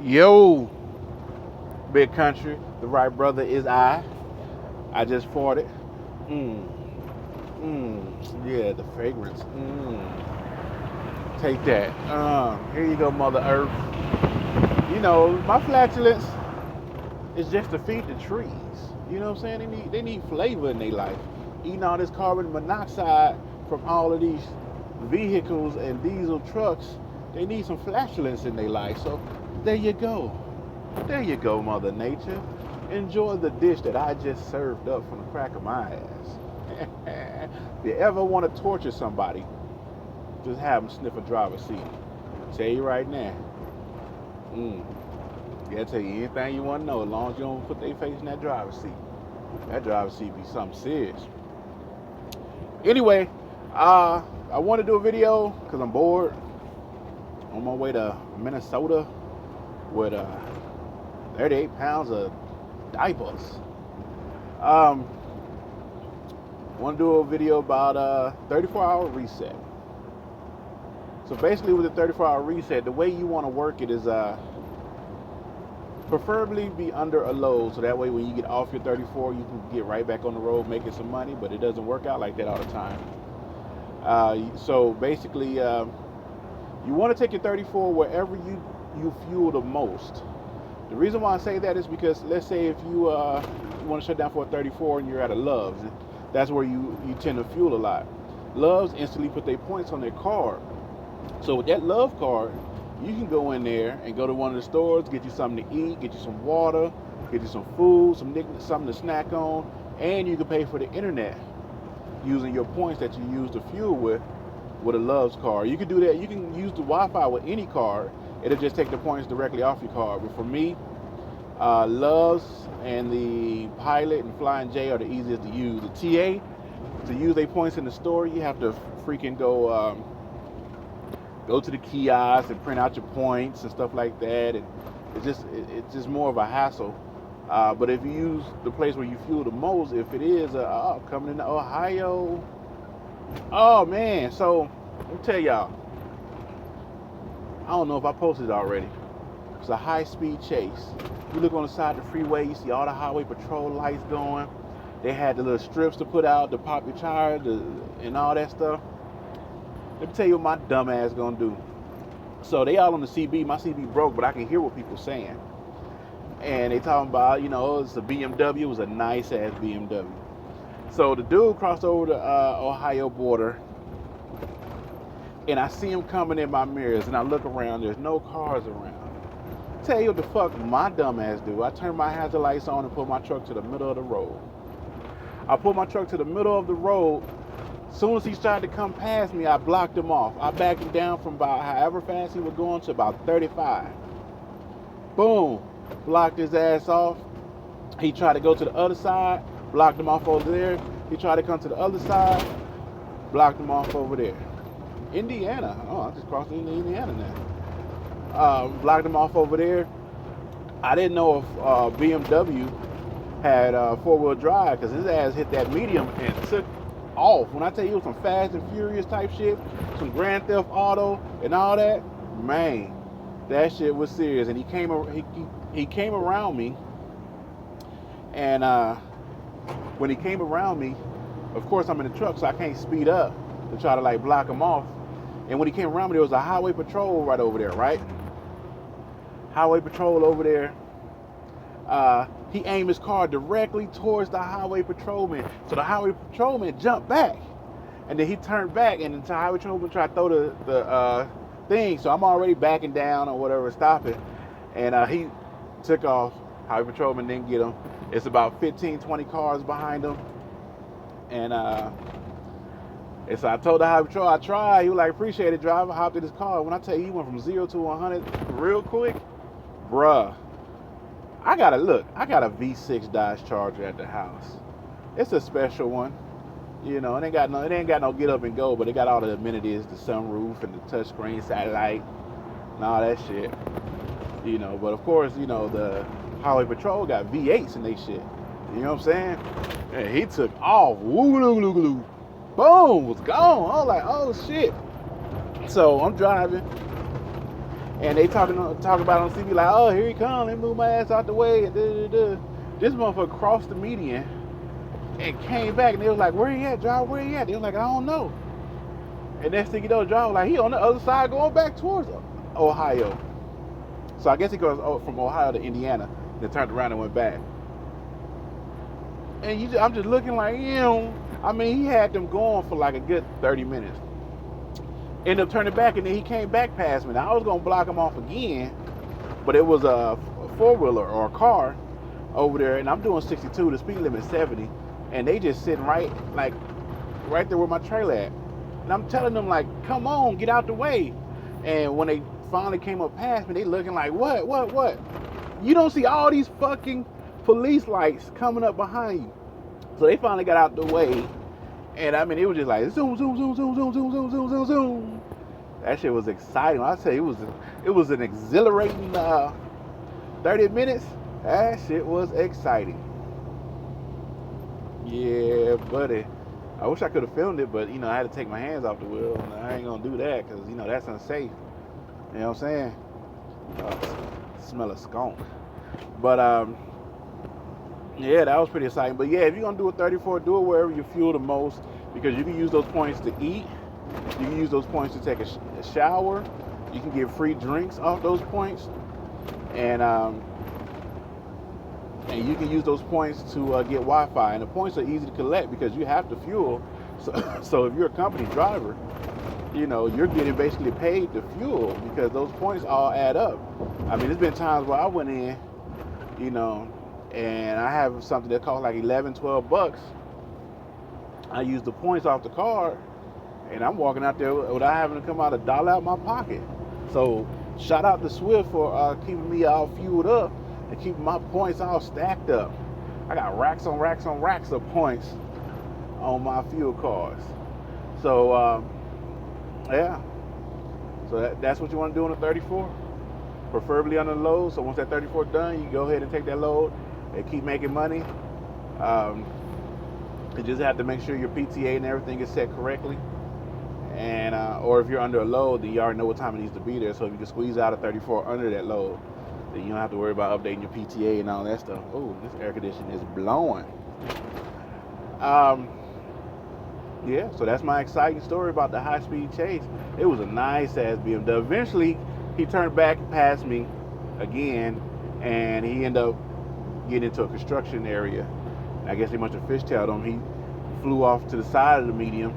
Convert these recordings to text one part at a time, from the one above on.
Yo, big country, the right brother is I. I just farted. Mmm, yeah, the fragrance. Take that. Here you go, Mother Earth. You know, my flatulence is just to feed the trees. You know what I'm saying? They need flavor in their life. Eating all this carbon monoxide from all of these vehicles and diesel trucks, they need some flatulence in their life. So there you go. There you go, Mother Nature. Enjoy the dish that I just served up from the crack of my ass. If you ever want to torture somebody, just have them sniff a driver's seat. I'll tell you right now. Yeah, I'll tell you anything you want to know as long as you don't put their face in that driver's seat. That driver's seat be something serious. Anyway, I want to do a video because I'm bored. On my way to Minnesota with 38 pounds of diapers. Want to do a video about 34-hour reset. So basically with the 34-hour reset, the way you want to work it is preferably be under a load, so that way when you get off your 34, you can get right back on the road making some money, but it doesn't work out like that all the time. So basically, you want to take your 34 wherever you fuel the most. The reason why I say that is because let's say if you want to shut down for a 34 and you're at a Love's, that's where you tend to fuel a lot. Love's instantly put their points on their card. So with that Love card, you can go in there and go to one of the stores, get you something to eat, get you some water, get you some food, something to snack on, and you can pay for the internet using your points that you use to fuel with a Love's card. You can do that. You can use the Wi-Fi with any card. It'll just take the points directly off your card. But for me, Love's and the Pilot and Flying J are the easiest to use. The TA, to use their points in the store, you have to freaking go to the kiosk and print out your points and stuff like that. And it's just more of a hassle. But if you use the place where you fuel the most, if it is coming into Ohio, oh man, so let me tell y'all, I don't know if I posted it already. It's a high-speed chase. You look on the side of the freeway, you see all the highway patrol lights going. They had the little strips to put out to pop your tire and all that stuff. Let me tell you what my dumb ass gonna do. So they all on the CB. My CB broke, but I can hear what people saying. And they talking about, it's a BMW. It was a nice ass BMW. So the dude crossed over the Ohio border, and I see him coming in my mirrors, and I look around. There's no cars around. Tell you what the fuck my dumb ass do. I turn my hazard lights on and put my truck to the middle of the road. I put my truck to the middle of the road. As soon as he started to come past me, I blocked him off. I backed him down from about however fast he was going to about 35. Boom. Blocked his ass off. He tried to go to the other side. Blocked him off over there. He tried to come to the other side. Blocked him off over there. Indiana. Oh, I just crossed into Indiana now. Blocked him off over there. I didn't know if BMW had four-wheel drive because his ass hit that medium and took off. When I tell you it was some Fast and Furious type shit, some Grand Theft Auto and all that, man, that shit was serious. And he came around me, and when he came around me, of course I'm in the truck, so I can't speed up to try to block him off. And when he came around me, there was a highway patrol right over there, right? Highway patrol over there. He aimed his car directly towards the highway patrolman. So the highway patrolman jumped back. And then he turned back, and the highway patrolman tried to throw the thing. So I'm already backing down or whatever, stopping. And he took off. Highway patrolman didn't get him. It's about 15, 20 cars behind him. And so I told the highway patrol, I tried. He was like, appreciate it, driver. I hopped in his car. When I tell you he went from 0 to 100 real quick, bruh. I got a V6 Dodge Charger at the house. It's a special one. It ain't got no get up and go, but it got all the amenities, the sunroof and the touchscreen satellite and all that shit. But of course, the highway patrol got V8s and they shit. You know what I'm saying? And he took off. Woo-loo-loo-loo. Boom, was gone. I was like, oh shit. So I'm driving. And they talk about it on TV like, oh, here he comes, they move my ass out the way, and this motherfucker crossed the median and came back, and they was like, where he at, driver, where he at? They was like, I don't know. And next thing you know, driver was like, he on the other side going back towards Ohio. So I guess he goes from Ohio to Indiana, then turned around and went back. And I'm just looking like, I mean, he had them going for like a good 30 minutes. Ended up turning back, and then he came back past me. Now, I was going to block him off again, but it was a four-wheeler or a car over there, and I'm doing 62, the speed limit is 70, and they just sitting right there where my trailer at. And I'm telling them, like, come on, get out the way. And when they finally came up past me, they looking like, what? You don't see all these fucking police lights coming up behind you. So they finally got out the way. And I mean, it was just like zoom, zoom, zoom, zoom, zoom, zoom, zoom, zoom, zoom, zoom. That shit was exciting. I say it was an exhilarating 30 minutes. That shit was exciting. Yeah, buddy. I wish I could have filmed it, but I had to take my hands off the wheel, and I ain't gonna do that because that's unsafe. You know what I'm saying? Smell of skunk. But yeah, that was pretty exciting. But yeah, if you're gonna do a 34, do it wherever you fuel the most, because you can use those points to eat. You can use those points to take a shower. You can get free drinks off those points, and you can use those points to get Wi-Fi. And the points are easy to collect because you have to fuel. So if you're a company driver, you're getting basically paid to fuel because those points all add up. I mean, there's been times where I went in, and I have something that costs like 11, 12 bucks. I use the points off the card, and I'm walking out there without having to come out $1 out of my pocket. So shout out to Swift for keeping me all fueled up and keeping my points all stacked up. I got racks on racks on racks of points on my fuel cards. So yeah. So that's what you want to do on a 34, preferably on the load. So once that 34 done, you go ahead and take that load and keep making money. You just have to make sure your PTA and everything is set correctly. And or if you're under a load, then you already know what time it needs to be there. So if you can squeeze out a 34 under that load, then you don't have to worry about updating your PTA and all that stuff. Oh, this air conditioning is blowing. Yeah, so that's my exciting story about the high-speed chase. It was a nice-ass BMW. Eventually, he turned back past me again, and he ended up getting into a construction area. I guess they must have fishtailed him. He flew off to the side of the median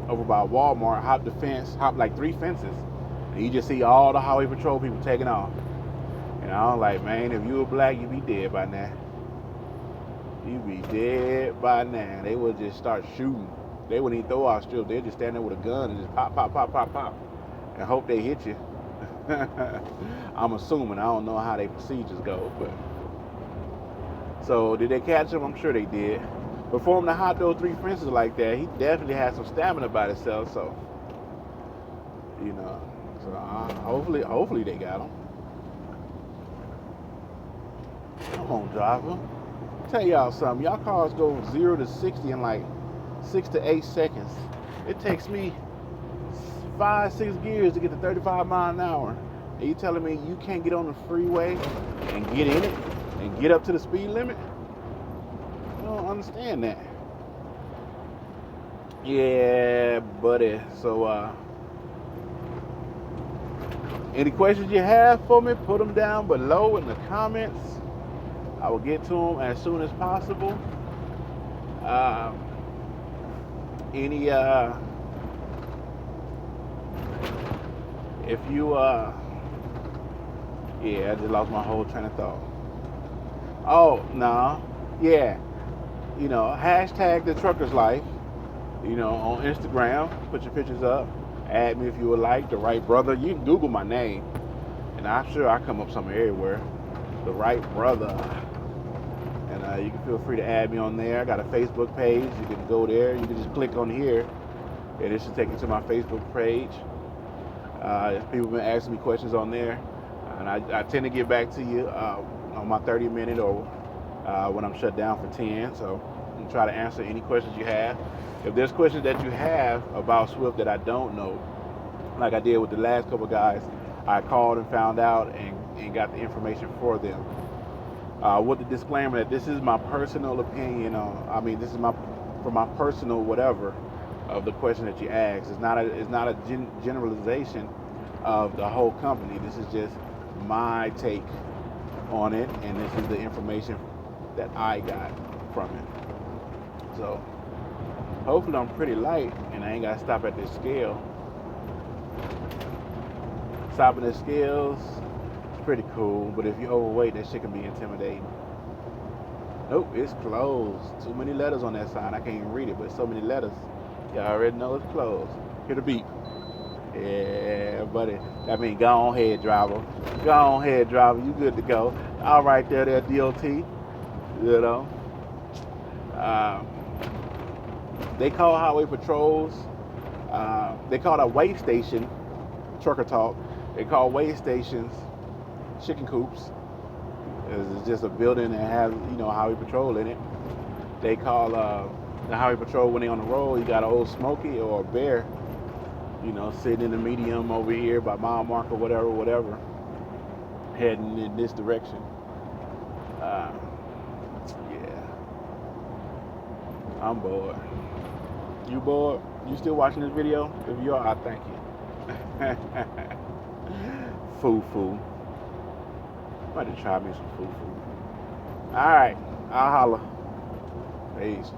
over by Walmart, hopped the fence, hopped like 3 fences, and you just see all the highway patrol people taking off. And I was like, man, if you were black, you'd be dead by now. You'd be dead by now. They would just start shooting. They wouldn't even throw out strips. They'd just stand there with a gun and just pop, pop, pop, pop, pop, and hope they hit you. I'm assuming. I don't know how their procedures go, but. So did they catch him? I'm sure they did. But for him to hop those 3 fences like that, he definitely had some stamina by himself. So, so hopefully they got him. Come on, driver. Tell y'all something. Y'all cars go 0 to 60 in like 6 to 8 seconds. It takes me 5, 6 gears to get to 35 miles an hour. And you telling me you can't get on the freeway and get in it and get up to the speed limit? I don't understand that. Yeah, buddy. So, any questions you have for me, put them down below in the comments. I will get to them as soon as possible. If you, yeah, I just lost my whole train of thought. Oh, no, yeah, hashtag the trucker's life, on Instagram, put your pictures up, add me if you would like, Therightbrotha. You can Google my name, and I'm sure I come up somewhere everywhere, Therightbrotha. And you can feel free to add me on there. I got a Facebook page. You can go there. You can just click on here, and it should take you to my Facebook page. People have been asking me questions on there, and I tend to get back to you on my 30-minute or when I'm shut down for 10. So I'm gonna try to answer any questions you have. If there's questions that you have about Swift that I don't know, like I did with the last couple guys, I called and found out and got the information for them. With the disclaimer that this is my personal opinion on. I mean, this is for my personal whatever of the question that you asked. It's not a generalization of the whole company. This is just my take on it, and this is the information that I got from it. So hopefully I'm pretty light and I ain't gotta stop at this scale. Stopping at scales is pretty cool, but if you're overweight, that shit can be intimidating. Nope, it's closed. Too many letters on that sign. I can't even read it, but so many letters. You already know it's closed. Hear the beep. Yeah, buddy. That means go on ahead, driver. Go on ahead, driver. You good to go. All right there, DOT. You know. They call highway patrols. They call a weigh station, trucker talk. They call weigh stations chicken coops. It's just a building that has, highway patrol in it. They call the highway patrol when they on the road. You got an old Smokey or a Bear, sitting in the medium over here by mile marker, whatever, heading in this direction. Yeah, I'm bored. You bored? You still watching this video? If you are, I thank you. Foo. I'm about to try me some foo. All right, I'll holler. Peace.